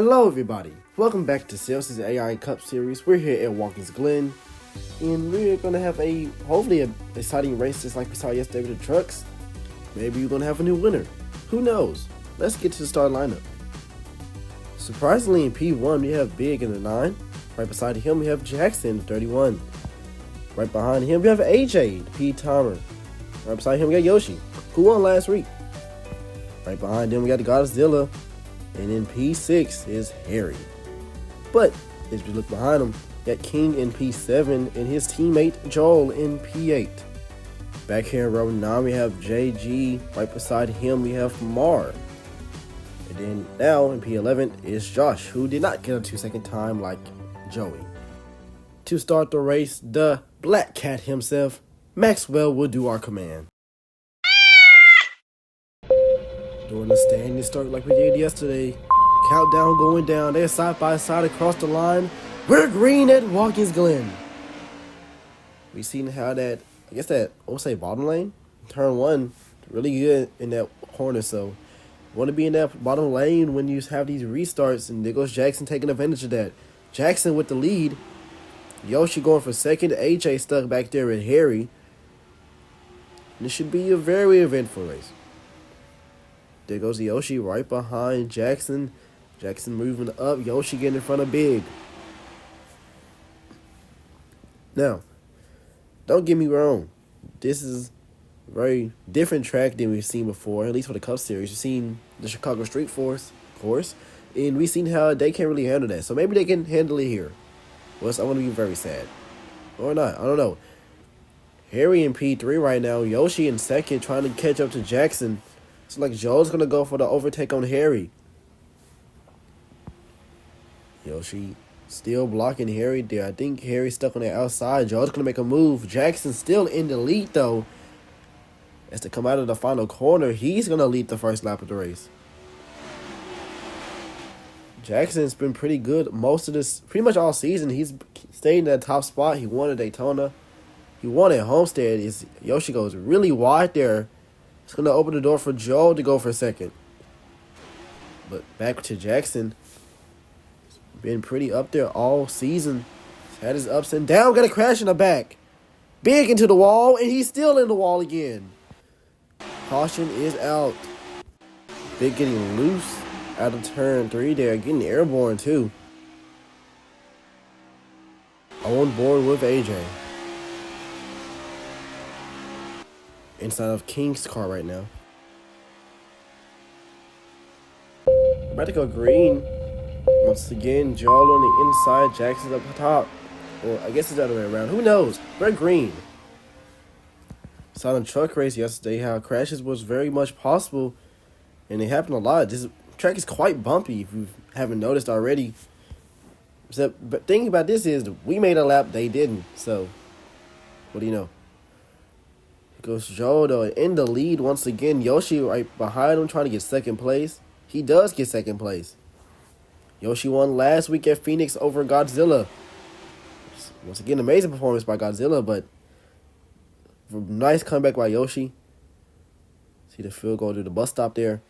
Hello everybody, welcome back to Celsius AI Cup Series. We're here at Watkins, Glen, and we're going to have hopefully an exciting race just like we saw yesterday with the trucks. Maybe we're going to have a new winner. Who knows? Let's get to the start lineup. Surprisingly in P1 we have Big in the 9. Right beside him we have Jackson in the 31. Right behind him we have AJ, the P timer. Right beside him we got Yoshi, who won last week. Right behind him we got Godzilla. And in P6 is Harry. But as we look behind him, we got King in P7 and his teammate Joel in P8. Back here in row 9 we have JG. Right beside him we have Mar. And then now in P11 is Josh, who did not get a 2-second time like Joey. To start the race, the Black Cat himself, Maxwell, will do our command. Doing the standing start like we did yesterday. Countdown going down. They're side by side across the line. We're green at Watkins, Glen. We seen how that, I'll say bottom lane, turn 1, really good in that corner. So, want to be in that bottom lane when you have these restarts. And there goes Jackson taking advantage of that. Jackson with the lead. Yoshi going for second. AJ stuck back there with Harry. This should be a very eventful race. There goes Yoshi right behind Jackson. Jackson moving up. Yoshi getting in front of Big. Now, don't get me wrong. This is a very different track than we've seen before, at least for the Cup Series. We've seen the Chicago Street Force, of course, and we've seen how they can't really handle that. So maybe they can handle it here. Well, I want to be very sad. Or not. I don't know. Harry in P3 right now. Yoshi in second trying to catch up to Jackson. It's like Joe's going to go for the overtake on Harry. Yoshi still blocking Harry there. I think Harry's stuck on the outside. Joe's going to make a move. Jackson still in the lead, though. As to come out of the final corner, he's going to lead the first lap of the race. Jackson's been pretty good pretty much all season. He's stayed in that top spot. He won at Daytona. He won at Homestead. Yoshi goes really wide there. It's going to open the door for Joe to go for second. But back to Jackson. He's been pretty up there all season. He's had his ups and downs. Got a crash in the back. Big into the wall, and he's still in the wall again. Caution is out. Big getting loose out of turn 3 there. Getting airborne too. On board with AJ. Inside of King's car right now. About to go green. Once again, Joel on the inside, Jackson's up top. Well, I guess it's the other way around. Who knows? We're green. Saw in the truck race yesterday how crashes was very much possible. And they happen a lot. This track is quite bumpy if you haven't noticed already. But the thing about this is we made a lap, they didn't. So, what do you know? Goes Joe though in the lead once again. Yoshi right behind him trying to get second place. He does get second place. Yoshi won last week at Phoenix over Godzilla. Once again, amazing performance by Godzilla, but nice comeback by Yoshi. See the field goal to the bus stop there.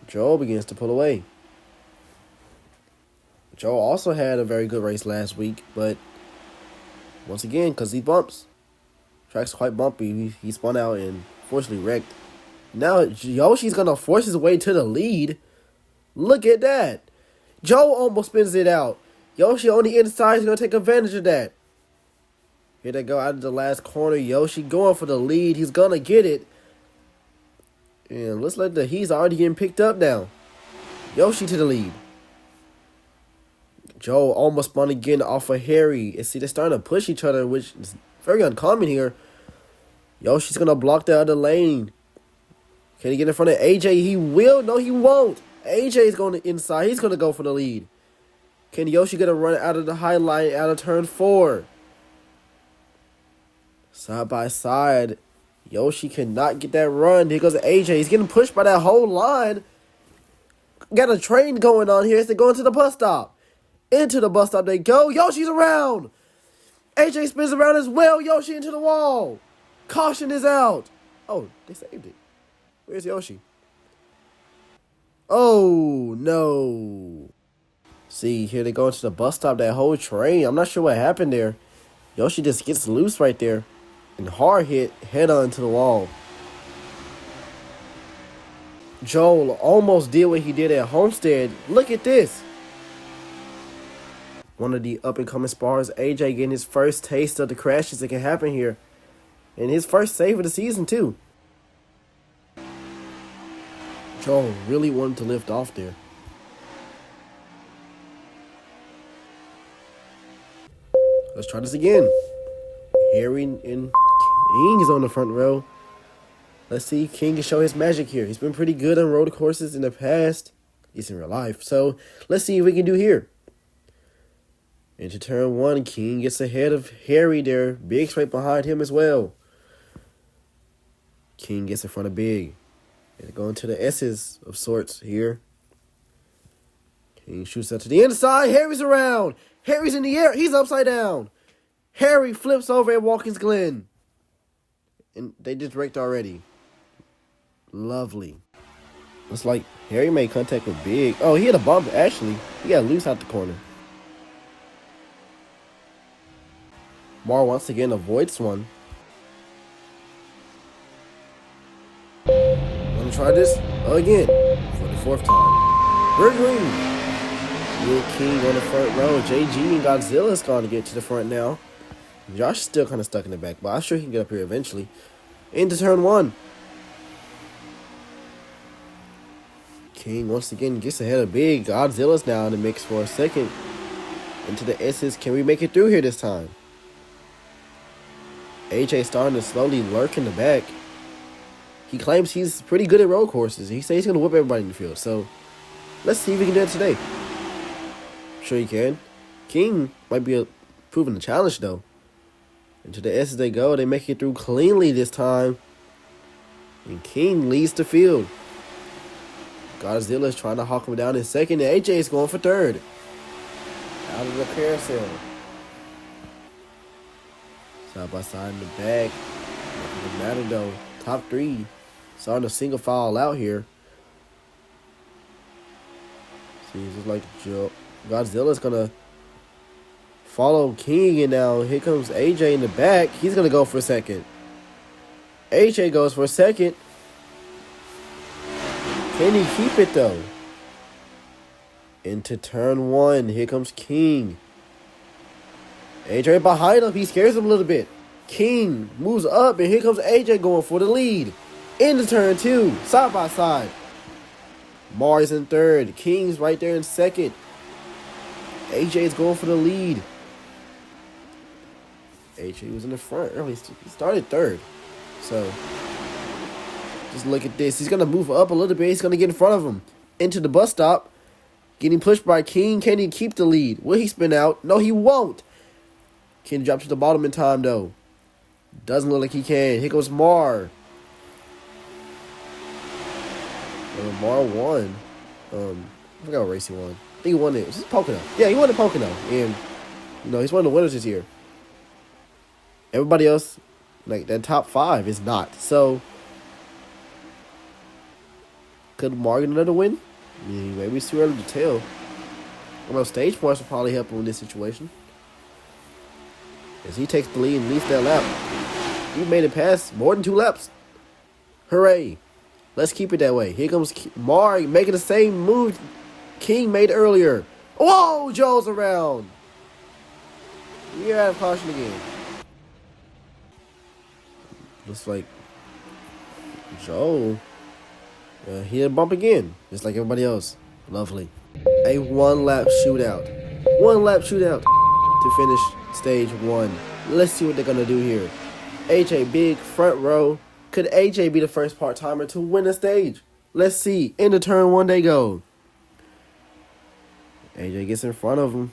Joe begins to pull away. Joe also had a very good race last week, but once again, because he bumps. Track's quite bumpy. He spun out and fortunately wrecked. Now Yoshi's going to force his way to the lead. Look at that. Joe almost spins it out. Yoshi on the inside is going to take advantage of that. Here they go out of the last corner. Yoshi going for the lead. He's going to get it. And looks like he's already getting picked up now. Yoshi to the lead. Joe almost spun again off of Harry. And see, they're starting to push each other, which is very uncommon here. Yoshi's going to block the other lane. Can he get in front of AJ? He will. No, he won't. AJ's going to inside. He's going to go for the lead. Can Yoshi get a run out of the high line out of turn 4? Side by side. Yoshi cannot get that run. Here goes AJ. He's getting pushed by that whole line. Got a train going on here as they go into the bus stop. Into the bus stop they go. Yoshi's around. AJ spins around as well. Yoshi into the wall. Caution is out. Oh, they saved it. Where's Yoshi? Oh, no. See, here they go into the bus stop, that whole train. I'm not sure what happened there. Yoshi just gets loose right there. And hard hit, head on to the wall. Joel almost did what he did at Homestead. Look at this. One of the up-and-coming spars, AJ getting his first taste of the crashes that can happen here. And his first save of the season, too. Joel really wanted to lift off there. Let's try this again. Harry and King is on the front row. Let's see, King can show his magic here. He's been pretty good on road courses in the past. He's in real life. So let's see what we can do here. Into turn one, King gets ahead of Harry there. Big's right behind him as well. King gets in front of Big. And going to the S's of sorts here. King shoots out to the inside. Harry's around. Harry's in the air. He's upside down. Harry flips over at Watkins Glen. And they just wrecked already. Lovely. Looks like Harry made contact with Big. Oh, he hit a bump, actually. He got loose out the corner. Mar once again avoids one. Let me try this again for the fourth time. We're green. Big King on the front row. JG and Godzilla's going to get to the front now. Josh is still kind of stuck in the back, but I'm sure he can get up here eventually. Into turn one. King once again gets ahead of Big. Godzilla's now in the mix for a second. Into the S's. Can we make it through here this time? AJ starting to slowly lurk in the back. He claims he's pretty good at road courses. He says he's going to whip everybody in the field. So, let's see if we can do it today. I'm sure he can. King might be proving the challenge, though. Into the S's they go. They make it through cleanly this time. And King leads the field. Godzilla's trying to hawk him down in second. And AJ is going for third. Out of the carousel. Side by side in the back. Nothing matter though. Top three. Starting a single file out here. See, it's just like Godzilla's gonna follow King, and now here comes AJ in the back. He's gonna go for a second. AJ goes for a second. Can he keep it though? Into turn one. Here comes King. AJ behind him. He scares him a little bit. King moves up, and here comes AJ going for the lead. Into turn two. Side by side. Mars in third. King's right there in second. AJ's going for the lead. AJ was in the front early. He started third. So, just look at this. He's going to move up a little bit. He's going to get in front of him. Into the bus stop. Getting pushed by King. Can he keep the lead? Will he spin out? No, he won't. Can he drop to the bottom in time, though? Doesn't look like he can. Here goes Mar. Mar won. I forgot what race he won. I think he won it. Was this Pocono? Yeah, he won the Pocono. And, he's one of the winners this year. Everybody else, like, that top five is not. So, could Mar get another win? Maybe it's too early to tell. Stage points will probably help him in this situation. As he takes the lead and leads that lap. He made it past more than 2 laps. Hooray. Let's keep it that way. Here comes Mar making the same move King made earlier. Whoa, Joel's around. We are out of caution again. Looks like Joel he had a bump again, just like everybody else. Lovely. A one-lap shootout. One-lap shootout to finish stage 1. Let's see what they're going to do here. AJ Big, front row. Could AJ be the first part-timer to win a stage? Let's see. Into turn 1 they go. AJ gets in front of him.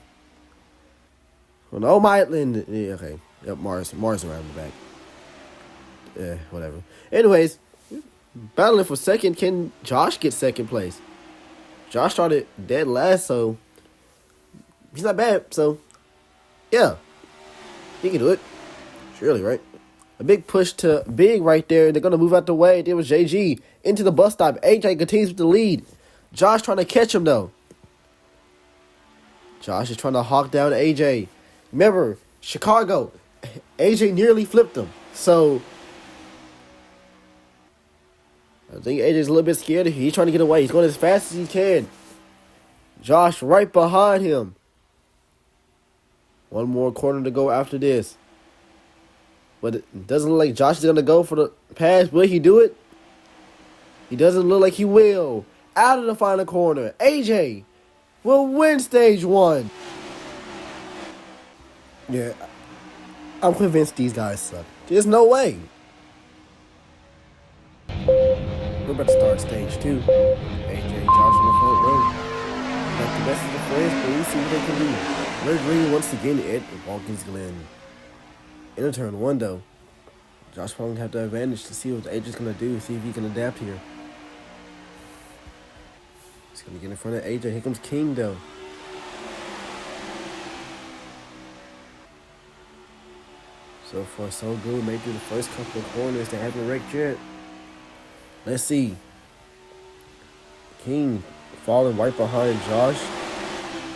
Oh, no, Maitland. Yeah, okay. Yep, Mars around the back. Whatever. Anyways, battling for second. Can Josh get second place? Josh started dead last, so he's not bad. So, yeah. He can do it. Surely, right? A big push to Big right there. They're going to move out the way. There was JG into the bus stop. AJ continues with the lead. Josh trying to catch him, though. Josh is trying to hawk down AJ. Remember, Chicago, AJ nearly flipped him. So, I think AJ's a little bit scared. He's trying to get away. He's going as fast as he can. Josh right behind him. One more corner to go after this. But it doesn't look like Josh is going to go for the pass. Will he do it? He doesn't look like he will. Out of the final corner. AJ will win stage 1. Yeah, I'm convinced these guys suck. There's no way. We're about to start stage 2. AJ and Josh in the front row. Not the best of the friends, but we see what they can do. Red Green once again at Watkins Glen. In turn 1 though. Josh probably have the advantage to see what AJ's gonna do, see if he can adapt here. He's gonna get in front of AJ. Here comes King though. So far so good. Made through the first couple of corners. They haven't wrecked yet. Let's see. King falling right behind Josh.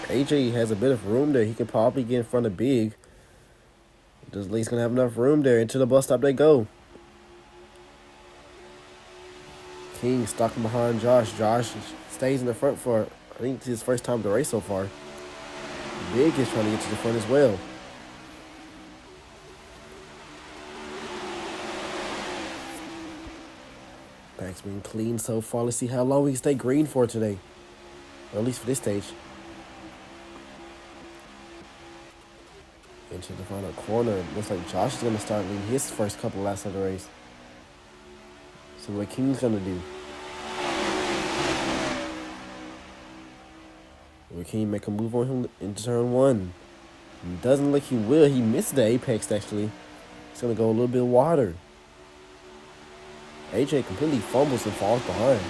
AJ has a bit of room there. He can probably get in front of Big. Doesn't he's gonna have enough room there. Into the bus stop they go. King stalking behind Josh. Josh stays in the front for, I think, it's his first time to race so far. Big is trying to get to the front as well. Back's been clean so far. Let's see how long we can stay green for today. Or at least for this stage. Into the final corner. Looks like Josh is going to start leading his first couple laps of the race. So what King's going to do? Will King make a move on him into turn 1? It doesn't look he will. He missed the apex actually. He's going to go a little bit wider. AJ completely fumbles and falls behind.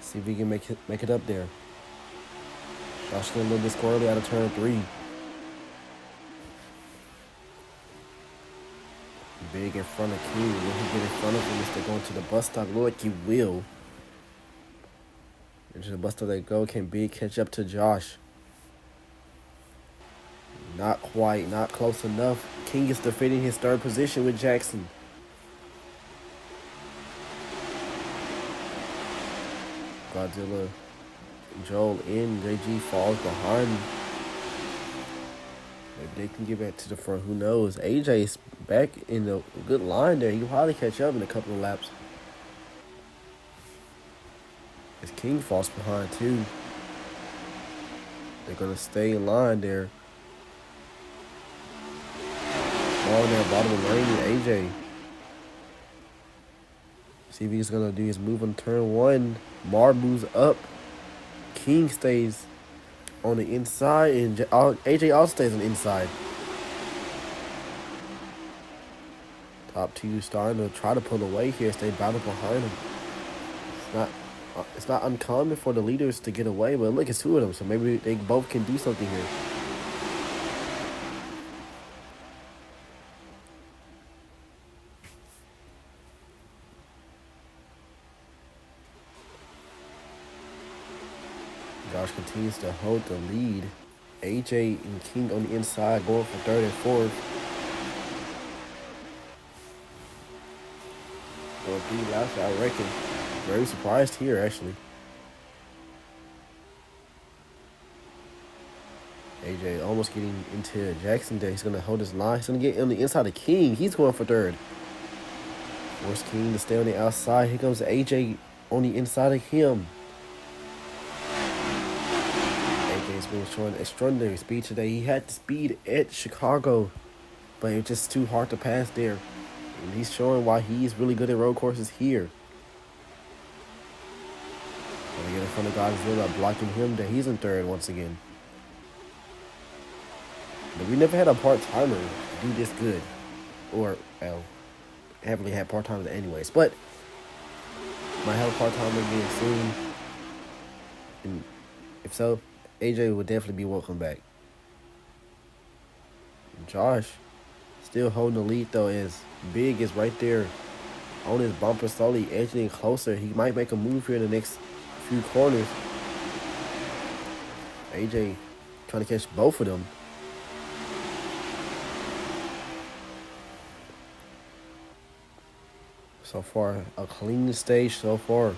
See if he can make it up there. Josh getting a little bit squirrely out of turn 3. Big in front of King. Will he get in front of him if they're going to the bus stop? Look like he will. Into the bus stop they go. Can Big catch up to Josh? Not quite. Not close enough. King is defending his 3rd position with Jackson. Godzilla, Joel in. JG falls behind. Maybe they can get back to the front. Who knows? AJ's back in a good line there. He'll probably catch up in a couple of laps. As King falls behind too. They're gonna stay in line there. Ball there, bottom of the lane with AJ. See if he's gonna do his move on turn 1. Mar moves up. King stays on the inside, and AJ also stays on the inside. Top 2 starting to try to pull away here. Stay battled behind him. It's not uncommon for the leaders to get away, but look, it's 2 of them, so maybe they both can do something here. Josh continues to hold the lead. AJ and King on the inside going for 3rd and 4th. Or 3 laps, I reckon. Very surprised here, actually. AJ almost getting into Jackson there. He's going to hold his line. He's going to get on the inside of King. He's going for 3rd. Force King to stay on the outside. Here comes AJ on the inside of him. AJ's been showing extraordinary speed today. He had the speed at Chicago, but it's just too hard to pass there. And he's showing why he's really good at road courses here. Gonna get in front of Godzilla, blocking him there. He's in 3rd once again. But we never had a part-timer do this good. Or, well, haven't really had part-timers anyways. But, might have a part-timer again soon. And if so, AJ would definitely be welcome back. Josh still holding the lead though, as Big is right there on his bumper, slowly edging closer. He might make a move here in the next few corners. AJ trying to catch both of them. So far, a clean stage so far.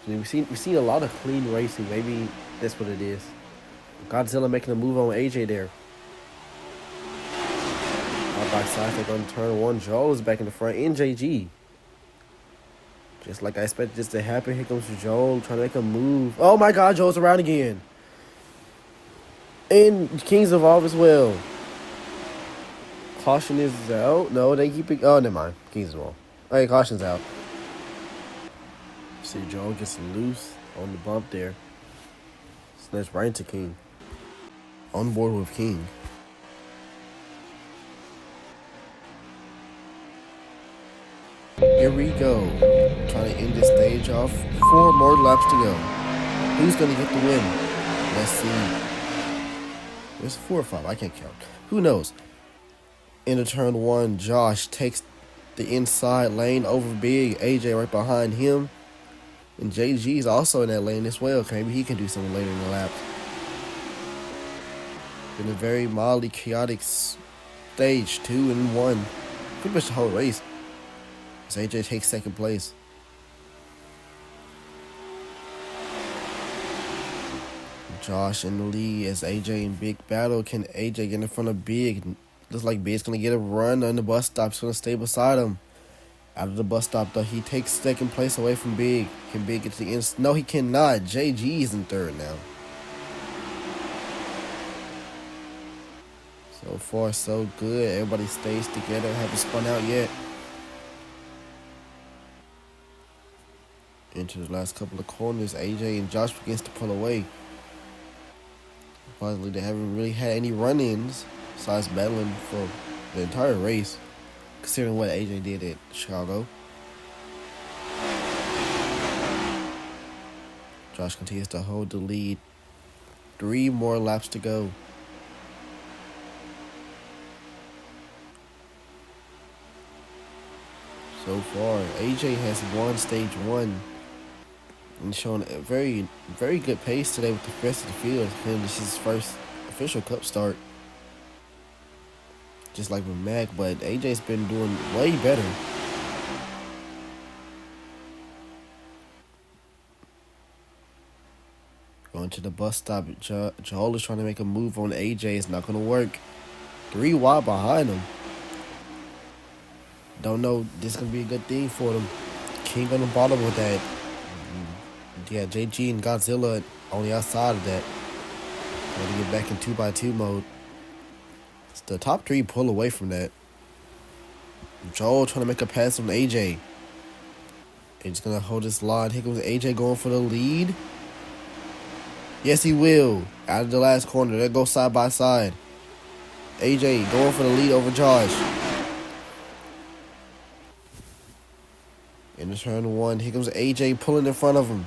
We've seen a lot of clean racing. Maybe that's what it is. Godzilla making a move on AJ there. Out by side, they're going to turn one. Joel is back in the front. And JG. Just like I expected this to happen. Here comes Joel trying to make a move. Oh my God, Joel's around again. And King's involved as well. Caution is out. No, they keep it. Oh, never mind. King's involved. Hey, caution's out. See, Joel gets loose on the bump there. Snatch right into King. On board with King. Here we go. Trying to end this stage off. 4 more laps to go. Who's going to get the win? Let's see. There's 4 or 5. I can't count. Who knows? Into turn 1, Josh takes the inside lane over Big. AJ right behind him. And JG's also in that lane as well. Maybe he can do something later in the lap. In a very mildly chaotic stage, 2 and 1. Pretty much the whole race. As AJ takes second place. Josh in the lead as AJ and Big battle. Can AJ get in front of Big? Looks like Big's going to get a run on the bus stop. He's going to stay beside him. Out of the bus stop, though, he takes second place away from Big. Can Big get to the end? No, he cannot. JG is in third now. So far, so good. Everybody stays together. Haven't spun out yet. Into the last couple of corners, AJ and Josh begins to pull away. Finally, they haven't really had any run-ins besides battling for the entire race, considering what AJ did at Chicago. Josh continues to hold the lead. 3 more laps to go. So far, AJ has won stage 1 and shown a very, very good pace today with the rest of the field. And this is his first official cup start. Just like with Mac, but AJ's been doing way better. Going to the bus stop. Joel is trying to make a move on AJ. It's not going to work. 3 wide behind him. Don't know. This is going to be a good thing for them. King on the bottom with that. Yeah, JG and Godzilla on the outside of that. Got to get back in 2x2 mode. The top 3 pull away from that. Joel trying to make a pass on AJ. He's going to hold this line. Here comes AJ going for the lead. Yes, he will. Out of the last corner. They go side by side. AJ going for the lead over Josh. In the turn 1, here comes AJ pulling in front of him.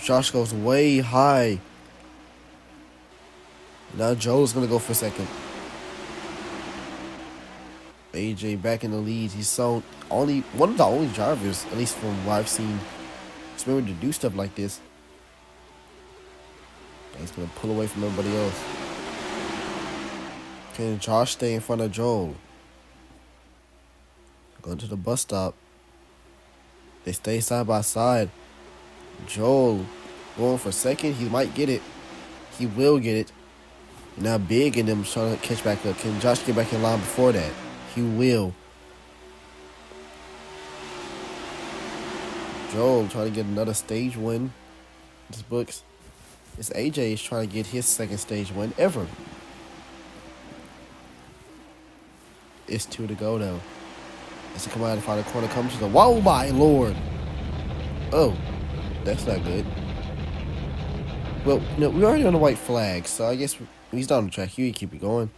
Josh goes way high. Now Joel's going to go for second. AJ back in the lead. He's so one of the only drivers, at least from what I've seen, that's able to do stuff like this. He's going to pull away from everybody else. Can Josh stay in front of Joel? Going to the bus stop. They stay side by side. Joel going for second. He might get it. He will get it. Now Big and them trying to catch back up. Can Josh get back in line before that? He will. Joel trying to get another stage win in his books. It's AJ is trying to get his second stage win ever. It's 2 to go though. As he come out and find a corner, comes to the whoa my lord. Oh, that's not good. Well, no, we're already on the white flag, so I guess he's not on the track. You can keep it going.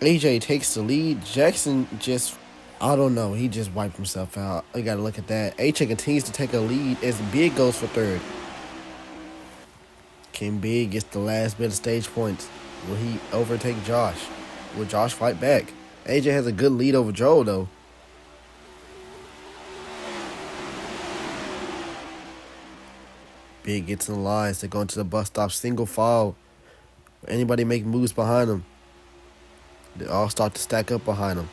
AJ takes the lead. Jackson just, I don't know, he just wiped himself out. You gotta look at that. AJ continues to take a lead as Big goes for third. Can Big gets the last bit of stage points. Will he overtake Josh? Will Josh fight back? AJ has a good lead over Joel, though. Big gets in the lines. They're going to the bus stop, single file. Anybody make moves behind them, they all start to stack up behind them.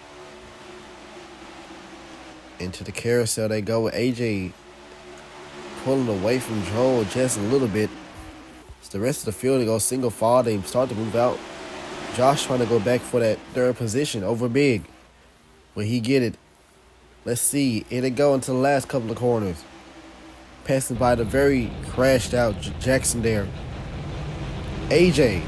Into the carousel they go with AJ pulling away from Joel just a little bit. It's the rest of the field, they go single file. They start to move out. Josh trying to go back for that third position over Big. Will he get it? Let's see. Here they go into the last couple of corners. Passing by the very crashed out Jackson there. AJ.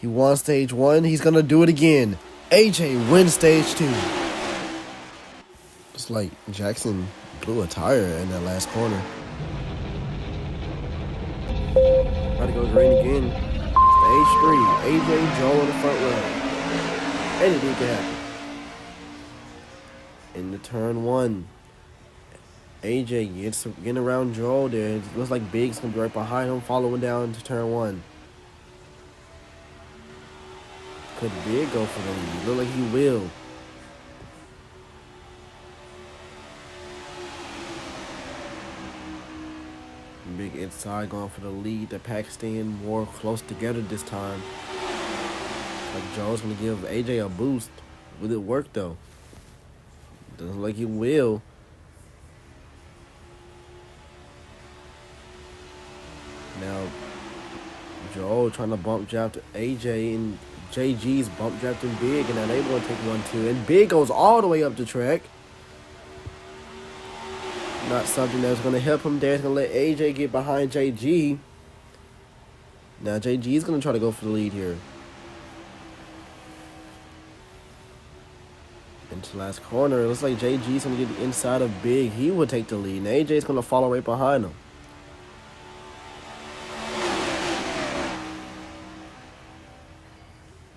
He won stage 1. He's going to do it again. AJ wins stage 2. It's like Jackson blew a tire in that last corner. About to go green again. Stage 3. AJ, Joel in the front row. Anything can happen. Into turn 1. AJ gets getting around Joel there. It looks like Big's going to be right behind him, following down to turn 1. Could Big go for the lead? Look like he will. Big inside going for the lead. The pack's staying more close together this time. Like Joel's going to give AJ a boost. Will it work though? Doesn't look like he will. Now, Joel trying to bump draft AJ, and JG's bump drafting Big, and now they want to take 1-2. And Big goes all the way up the track. Not something that's going to help him there. It's going to let AJ get behind JG. Now, JG's going to try to go for the lead here. Into the last corner, it looks like JG's going to get the inside of Big. He will take the lead, and AJ's going to follow right behind him.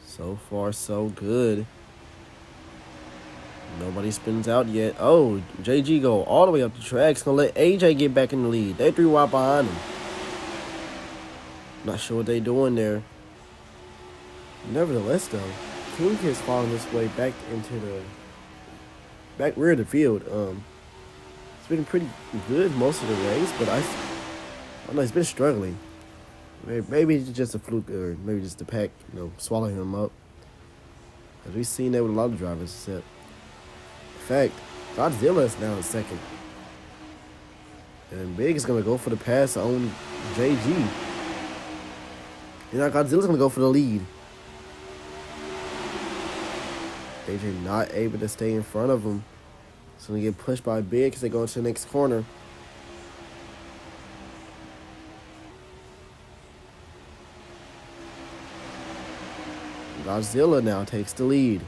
So far, so good. Nobody spins out yet. Oh, JG go all the way up the track. It's going to let AJ get back in the lead. They 3 wide behind him. Not sure what they doing there. Nevertheless, though, King is falling this way back into the back rear of the field. It's been pretty good most of the race, but I don't know, he's been struggling. Maybe it's just a fluke, or maybe just the pack, swallowing him up. As we've seen that with a lot of drivers, except in fact, Godzilla is now in second. And Big is going to go for the pass on JG. And now Godzilla's going to go for the lead. AJ not able to stay in front of him. It's going to get pushed by Big as they go into the next corner. Godzilla now takes the lead.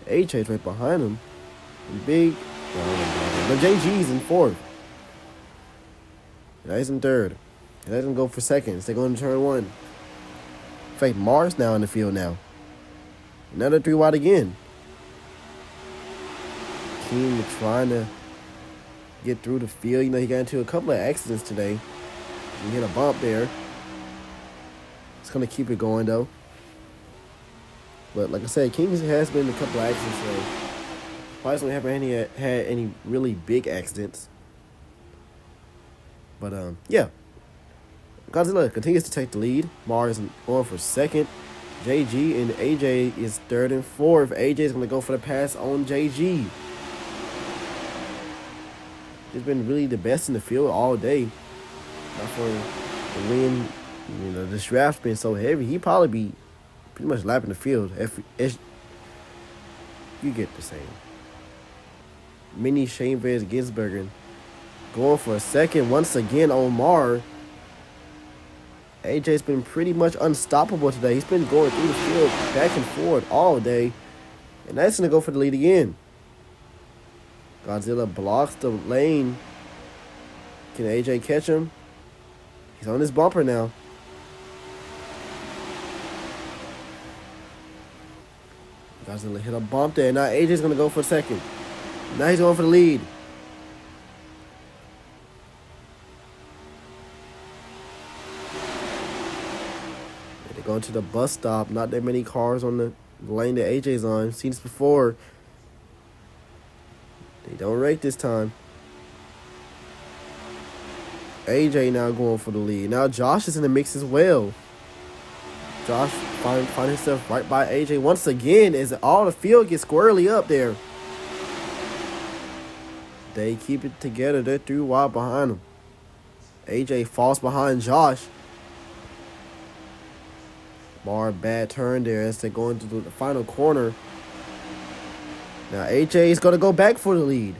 AJ's right behind him. And Big, but JG's in fourth. Now he's in third. And they're going to go for seconds. They're going to turn 1. In fact, Mars now in the field now. Another 3 wide again. King trying to get through the field. He got into a couple of accidents today. He hit a bump there. It's going to keep it going, though. But like I said, King has been in a couple of accidents today. Probably haven't had any really big accidents. But, yeah. Godzilla continues to take the lead. Mars going for second. JG and AJ is third and fourth. AJ is going to go for the pass on JG. He's been really the best in the field all day. Not for the win. This draft's been so heavy. He'd probably be pretty much lapping the field. If you get the same. Mini Shane Vez Ginsbergen going for a second once again on Mar. AJ's been pretty much unstoppable today. He's been going through the field back and forth all day. And that's going to go for the lead again. Godzilla blocks the lane. Can AJ catch him? He's on his bumper now. Godzilla hit a bump there. Now AJ's going to go for a second. Now he's going for the lead. They're going to the bus stop. Not that many cars on the lane that AJ's on. Seen this before. They don't rake this time. AJ now going for the lead. Now Josh is in the mix as well. Josh find himself right by AJ once again as all the field gets squirrely up there. They keep it together. They're 3 wide behind him. AJ falls behind Josh. Bad turn there as they go into the final corner. Now AJ is going to go back for the lead.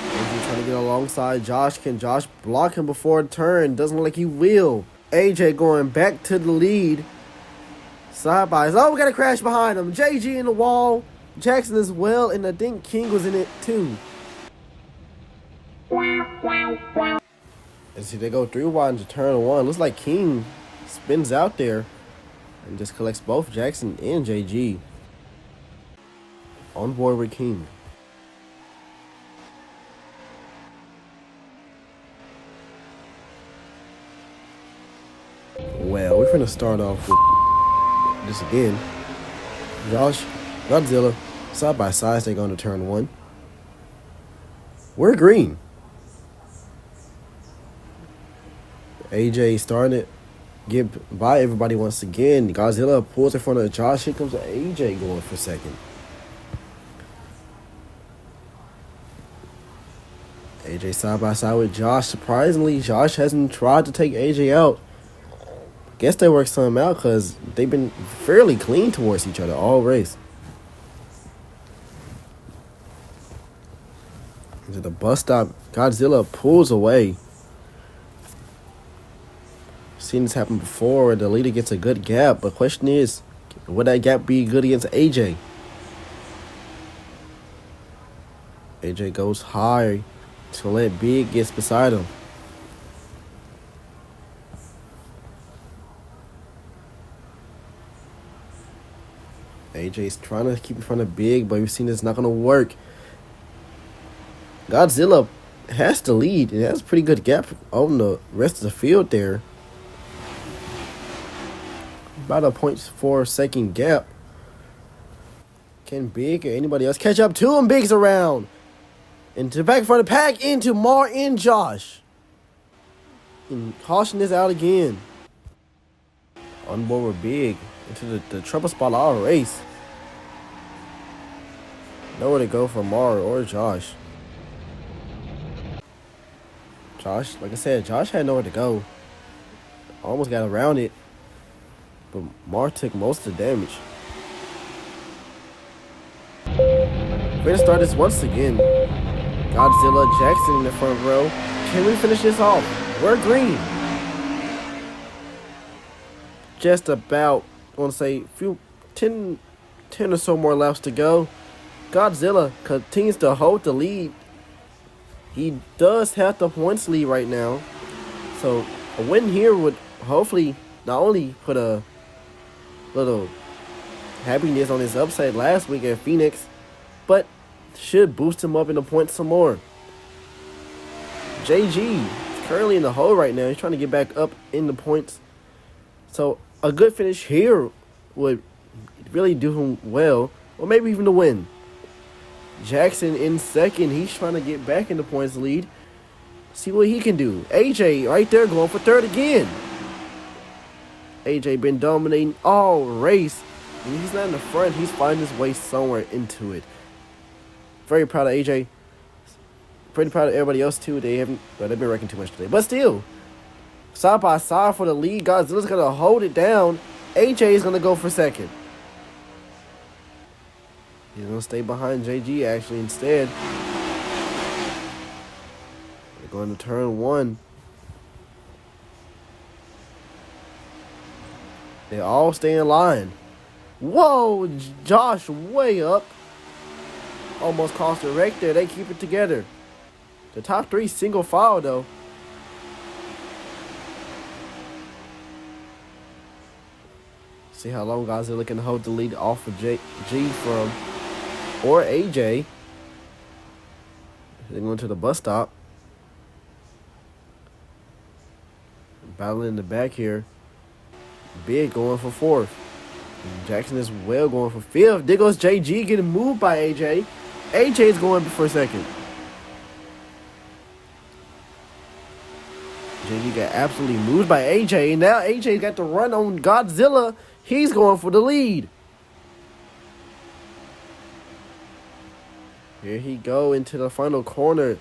AJ trying to get alongside Josh. Can Josh block him before the turn? Doesn't look like he will. AJ going back to the lead. Side by side. Oh, we got a crash behind him. JG in the wall. Jackson as well, and I think King was in it too. And see, they go 3 wide into turn 1. Looks like King spins out there and just collects both Jackson and JG. On board with King. Well, we're going to start off with this again. Josh, Godzilla, side by side, they go into turn 1. We're green. AJ starting it. Get by everybody once again. Godzilla pulls in front of Josh. Here comes AJ going for second. AJ side by side with Josh. Surprisingly, Josh hasn't tried to take AJ out. Guess they worked something out because they've been fairly clean towards each other all race. Into the bus stop, Godzilla pulls away. Seen this happen before where the leader gets a good gap, but question is, would that gap be good against AJ? AJ goes high to let Big gets beside him. AJ's trying to keep in front of Big, but we've seen it's not going to work. Godzilla has to lead. It has a pretty good gap on the rest of the field there. About a 0.4 second gap. Can Big or anybody else catch up to him? Big's around. Into the back front of the pack, into Mar and Josh. And caution this out again. On board with Big. Into the trouble spot all race. Nowhere to go for Mar or Josh. Josh, like I said, Josh had nowhere to go. Almost got around it. But Mar took most of the damage. We're going to start this once again. Godzilla, Jackson in the front row. Can we finish this off? We're green. Just about, I want to say, 10 or so more laps to go. Godzilla continues to hold the lead. He does have the points lead right now. So a win here would hopefully not only put a little happiness on his upside last week at Phoenix, but should boost him up in the points some more. JG is currently in the hole right now. He's trying to get back up in the points. So a good finish here would really do him well, or maybe even the win. Jackson in second. He's trying to get back in the points lead. See what he can do. AJ right there going for third again. AJ been dominating all race. And he's not in the front. He's finding his way somewhere into it. Very proud of AJ. Pretty proud of everybody else too. They've been wrecking too much today. But still, side by side for the lead. Godzilla's going to hold it down. AJ is going to go for second. He's going to stay behind JG actually instead. They're going to turn 1. They all stay in line. Whoa, Josh way up. Almost cost a wreck there. They keep it together. The top 3 single file though. See how long Godzilla can hold the lead off of G from or AJ. They're going to the bus stop. Battling in the back here. Big going for 4th. Jackson is well going for 5th. There goes JG getting moved by AJ. AJ's going for 2nd. JG got absolutely moved by AJ. And now AJ got to run on Godzilla. He's going for the lead. Here he go into the final corner.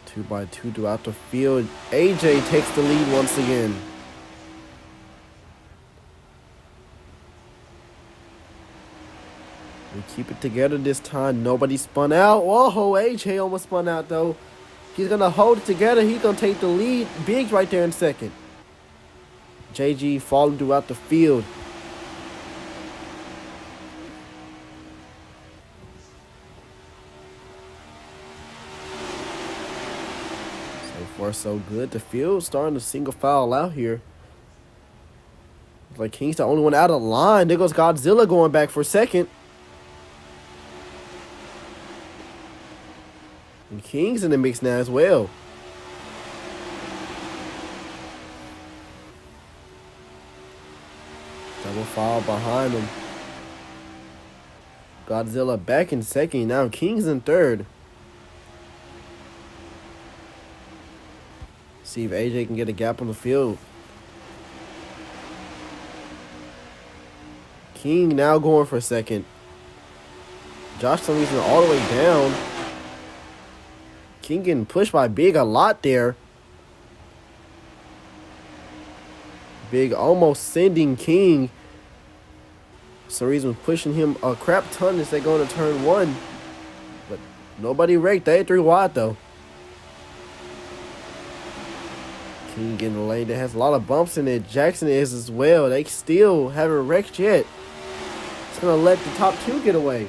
Two by two throughout the field. AJ takes the lead once again. We keep it together this time. Nobody spun out. Whoa, AJ almost spun out though. He's going to hold it together. He's going to take the lead. Biggs right there in second. JG falling throughout the field. So far, so good. The field starting to single foul out here. Like King's the only one out of line. There goes Godzilla going back for second. And King's in the mix now as well. Double foul behind him. Godzilla back in second. Now King's in third. See if AJ can get a gap on the field. King now going for second. Josh for some reason all the way down. King getting pushed by Big a lot there. Big almost sending King. For some reason pushing him a crap ton as they go into turn one. But nobody wrecked. They 3 wide though. King getting the lane that has a lot of bumps in it. Jackson is as well. They still haven't wrecked yet. It's going to let the top 2 get away.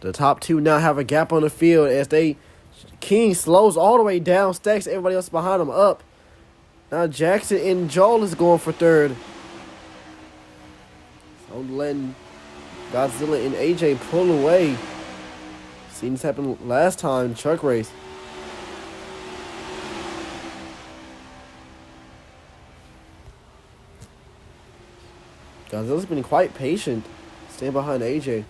The top 2 now have a gap on the field as King slows all the way down, stacks everybody else behind him up. Now Jackson and Joel is going for third. So letting Godzilla and AJ pull away. Seen this happen last time in the truck race. Godzilla's been quite patient, staying behind AJ.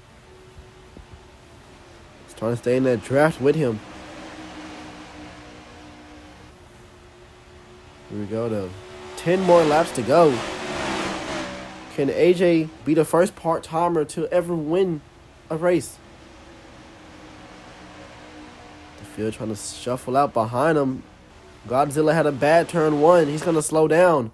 He's trying to stay in that draft with him. Here we go, though. 10 more laps to go. Can AJ be the first part-timer to ever win a race? The field trying to shuffle out behind him. Godzilla had a bad turn 1. He's going to slow down.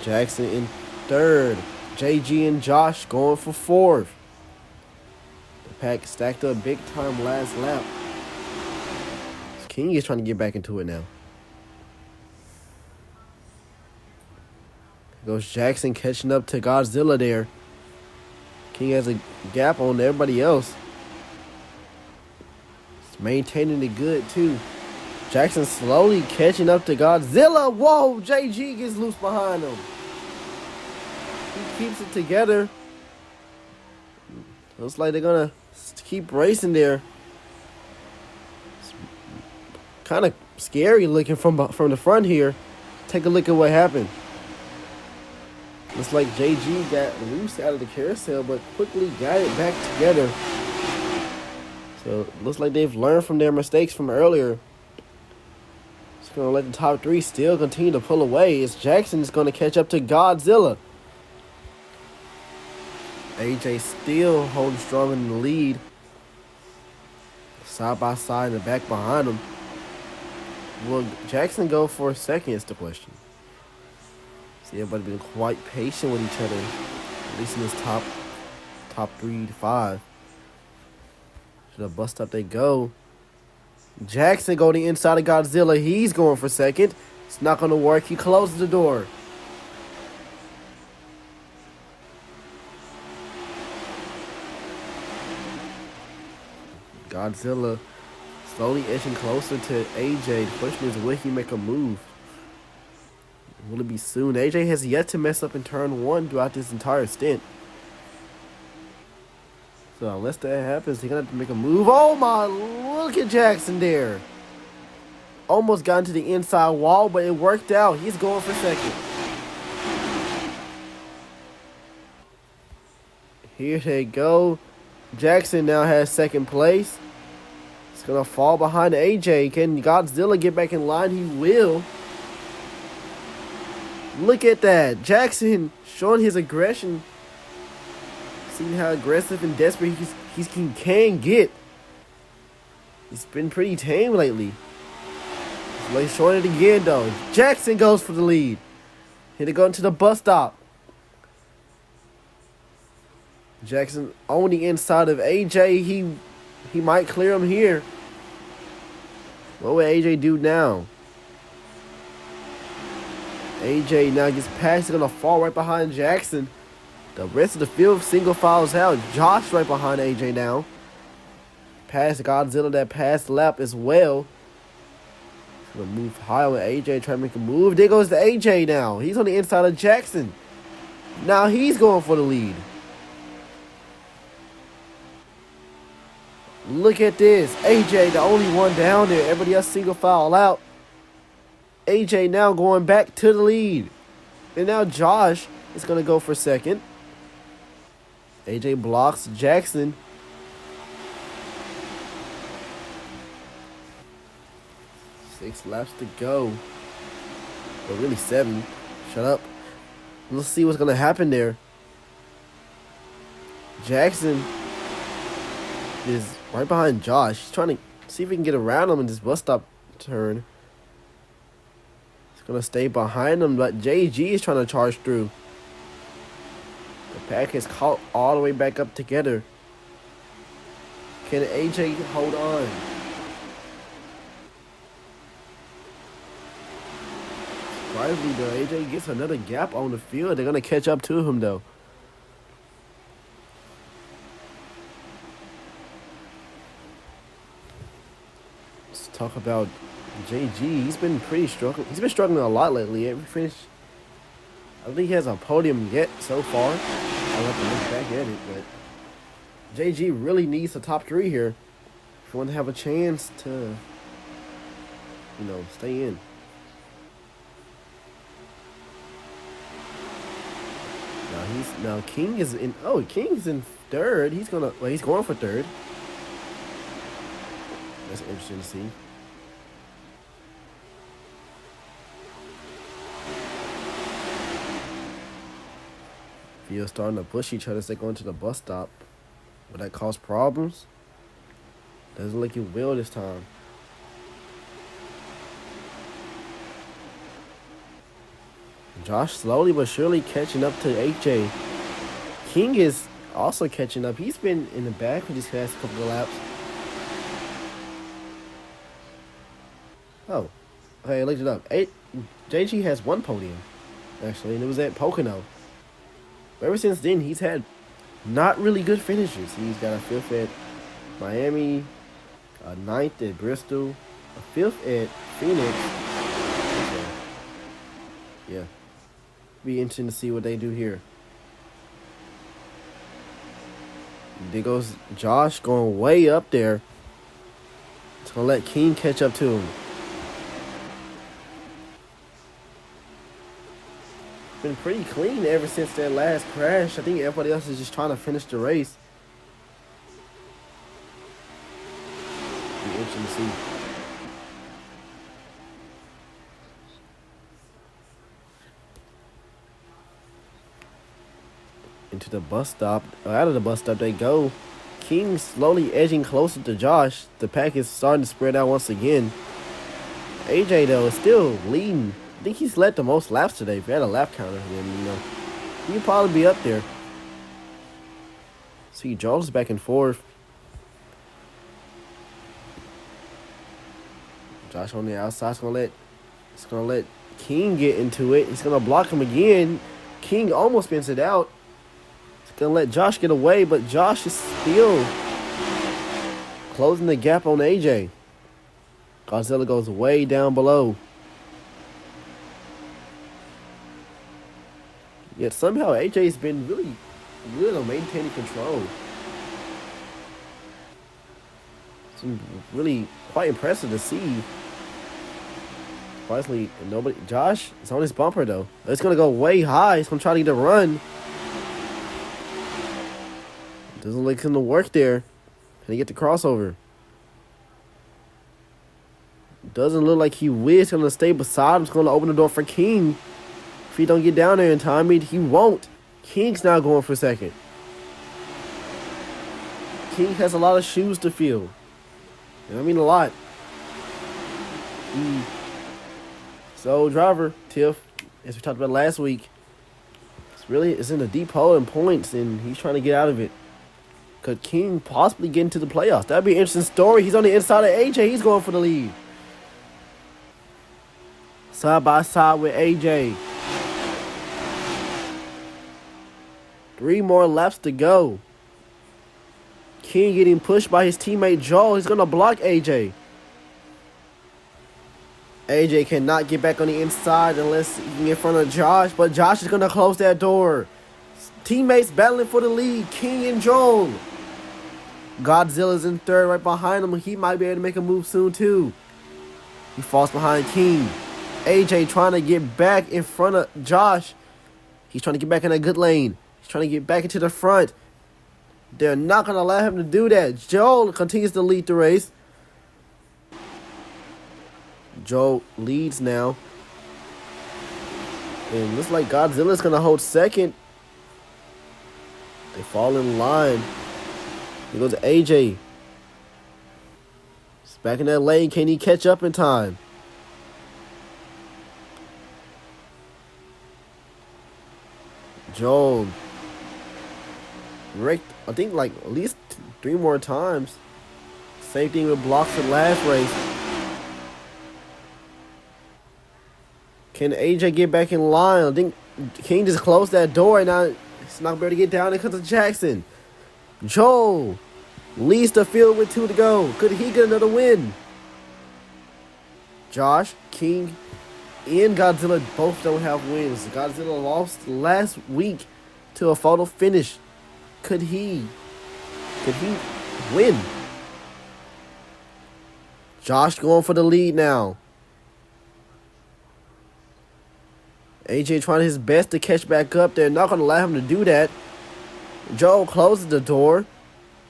Jackson in third. JG and Josh going for fourth. The pack stacked up big time last lap. King is trying to get back into it now. Here goes Jackson catching up to Godzilla there. King has a gap on everybody else. He's maintaining it good too. Jackson slowly catching up to Godzilla. Whoa, JG gets loose behind him. He keeps it together. Looks like they're going to keep racing there. It's kind of scary looking from the front here. Take a look at what happened. Looks like JG got loose out of the carousel, but quickly got it back together. So it looks like they've learned from their mistakes from earlier. It's going to let the top 3 still continue to pull away. As Jackson is going to catch up to Godzilla. AJ still holding strong in the lead. Side by side and the back behind him. Will Jackson go for a second is the question. See, everybody been quite patient with each other. At least in this top 3 to 5. To the bus stop they go. Jackson go to the inside of Godzilla. He's going for second. It's not going to work. He closes the door. Godzilla slowly edging closer to AJ. The question is, will he make a move? Will it be soon? AJ has yet to mess up in turn 1 throughout this entire stint. So unless that happens, he's going to have to make a move. Oh my, look at Jackson there. Almost got into the inside wall, but it worked out. He's going for second. Here they go. Jackson now has second place. It's going to fall behind AJ. Can Godzilla get back in line? He will. Look at that. Jackson showing his aggression. Seeing how aggressive and desperate he can get. He's been pretty tame lately. He's showing it again, though. Jackson goes for the lead. Here they go into the bus stop. Jackson on the inside of AJ. He might clear him here. What will AJ do now? AJ now gets past. He's going to fall right behind Jackson. The rest of the field single files out. Josh right behind AJ now. Past Godzilla that passed lap as well. He's going to move high with AJ. Trying to make a move. There goes the AJ now. He's on the inside of Jackson. Now he's going for the lead. Look at this. AJ, the only one down there. Everybody else single file out. AJ now going back to the lead. And now Josh is going to go for second. AJ blocks Jackson. Six laps to go. Or really 7. Shut up. Let's see what's going to happen there. Jackson is right behind Josh. He's trying to see if he can get around him in this bus stop turn. He's going to stay behind him, but JG is trying to charge through. The pack is caught all the way back up together. Can AJ hold on? Surprisingly, though, AJ gets another gap on the field. They're going to catch up to him, though. Talk about JG. He's been pretty struggling. He's been struggling a lot lately. Every finish, I don't think he has a podium yet so far. I'll have to look back at it, but JG really needs a top 3 here if you want to have a chance to, stay in. Now King is in. Oh, King's in third. He's going for third. That's interesting to see. Field starting to push each other as they go into the bus stop. Will that cause problems? Doesn't look like it will this time. Josh slowly but surely catching up to AJ. King is also catching up. He's been in the back for these past couple of laps. Oh, hey, I looked it up. JG has 1 podium, actually, and it was at Pocono. But ever since then, he's had not really good finishes. He's got a 5th at Miami, a 9th at Bristol, a 5th at Phoenix. So, yeah, be interesting to see what they do here. There goes Josh going way up there. It's going to let King catch up to him. Been pretty clean ever since that last crash. I think everybody else is just trying to finish the race. Be interesting to see. Into the bus stop. Out of the bus stop they go. King slowly edging closer to Josh. The pack is starting to spread out once again. AJ though is still leading. I think he's led the most laps today. If you had a lap counter, then, he'd probably be up there. See, Jones back and forth. Josh on the outside. It's gonna let King get into it. He's gonna block him again. King almost spins it out. It's gonna let Josh get away, but Josh is still closing the gap on AJ. Godzilla goes way down below. Yet somehow AJ's been really good on maintaining control. It's been really quite impressive to see. Surprisingly, Josh is on his bumper though. It's gonna go way high. He's gonna try to get a run. Doesn't look like it's going to work there. Can he get the crossover? Doesn't look like he will. He's going to stay beside him. He's going to open the door for King. If he don't get down there in time, he won't. King's now going for second. King has a lot of shoes to fill. I mean, a lot. So, driver, Tiff, as we talked about last week, it's in a deep hole in points, and he's trying to get out of it. Could King possibly get into the playoffs? That'd be an interesting story. He's on the inside of AJ. He's going for the lead. Side by side with AJ. 3 more laps to go. King getting pushed by his teammate Joel. He's going to block AJ. AJ cannot get back on the inside unless he can get in front of Josh. But Josh is going to close that door. Teammates battling for the lead. King and Joel. Godzilla's in third right behind him. He might be able to make a move soon too. He falls behind King. AJ trying to get back in front of Josh. He's trying to get back in a good lane. He's trying to get back into the front. They're not going to allow him to do that. Joel continues to lead the race. Joel leads now. And looks like Godzilla's going to hold second. They fall in line. Here goes AJ. He's back in that lane. Can he catch up in time? Joel wrecked, I think, like at least 3 more times. Same thing with blocks the last race. Can AJ get back in line? I think King just closed that door and now it's not able to get down there because of Jackson. Joel leads the field with 2 to go. Could he get another win? Josh, King, and Godzilla both don't have wins. Godzilla lost last week to a photo finish. Could he win? Josh going for the lead now. AJ trying his best to catch back up. They're not going to allow him to do that. Joel closes the door.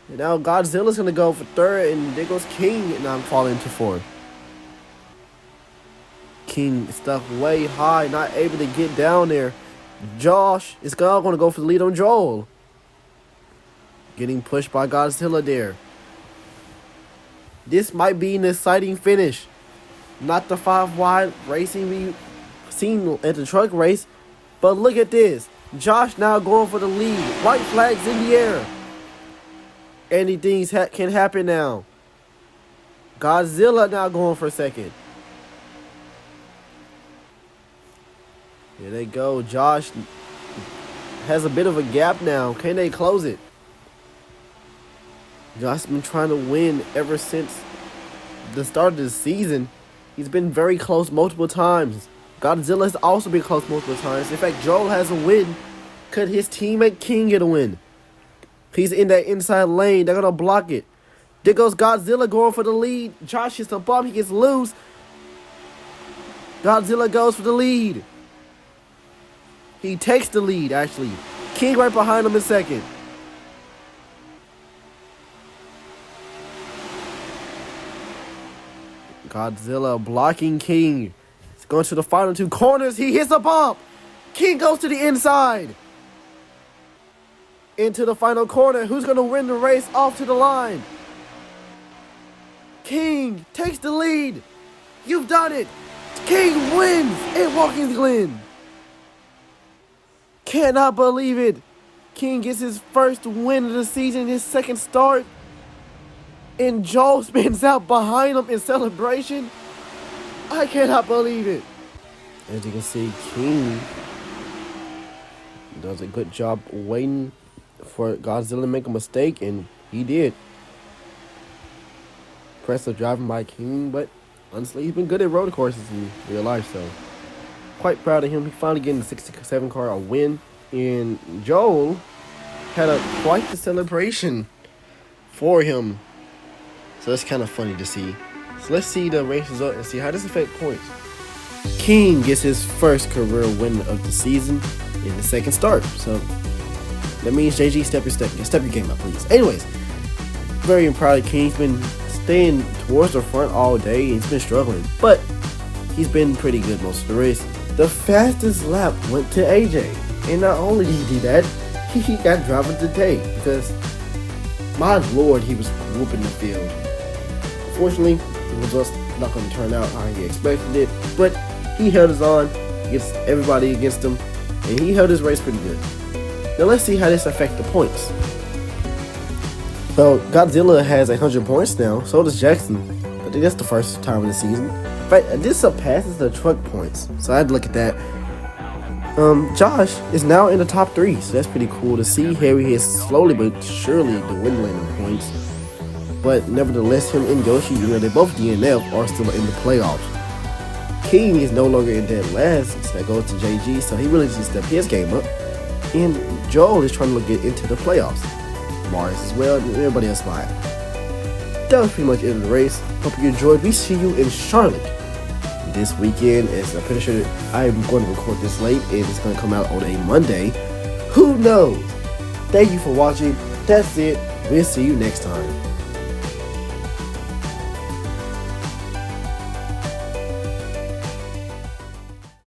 And now Godzilla's going to go for third. And there goes King. And now I'm falling to fourth. King stuck way high. Not able to get down there. Josh is going to go for the lead on Joel. Getting pushed by Godzilla there. This might be an exciting finish. Not the 5 wide racing we seen at the truck race. But look at this. Josh now going for the lead. White flags in the air. Anything can happen now. Godzilla now going for second. Here they go. Josh has a bit of a gap now. Can they close it? Josh has been trying to win ever since the start of the season. He's been very close multiple times. Godzilla has also been close multiple times. In fact, Joel has a win. Could his teammate King get a win? He's in that inside lane. They're going to block it. There goes Godzilla going for the lead. Josh hits the bump. He gets loose. Godzilla goes for the lead. He takes the lead, actually. King right behind him in second. Godzilla blocking King. He's going to the final 2 corners. He hits a bump. King goes to the inside. Into the final corner. Who's going to win the race off to the line? King takes the lead. You've done it. King wins at Watkins Glen. Cannot believe it. King gets his first win of the season, his second start. And Joel spins out behind him in celebration. I cannot believe it. As you can see, King does a good job waiting for Godzilla to make a mistake, and he did. Impressive driving by King, but honestly, he's been good at road courses in real life, so quite proud of him. He finally getting the 67 car a win, and Joel had quite the celebration for him. So that's kind of funny to see. So let's see the race result and see how this affects points. King gets his first career win of the season in the second start. So That means JG, step your game up, please. Anyways, very proud of King. He's been staying towards the front all day. He's been struggling, but he's been pretty good most of the race. The fastest lap went to AJ, and not only did he do that, he got driver of the day because, my lord, he was whooping the field. Fortunately, it was just not going to turn out how he expected it, but he held his own against everybody against him, and he held his race pretty good. Now let's see how this affects the points. Well, Godzilla has 100 points now, so does Jackson. I think that's the first time in the season. In fact, this surpasses the truck points, so I had to look at that. Josh is now in the top 3, so that's pretty cool to see. Harry is slowly but surely dwindling in points, but nevertheless, him and Yoshi, they both DNF, are still in the playoffs. King is no longer in dead last, so that goes to JG, so he really needs to step his game up. And Joel is trying to get into the playoffs. Mars as well, and everybody else behind. That was pretty much it of the race. Hope you enjoyed. We see you in Charlotte this weekend, as I'm pretty sure I'm going to record this late and it's going to come out on a Monday. Who knows? Thank you for watching. That's it. We'll see you next time.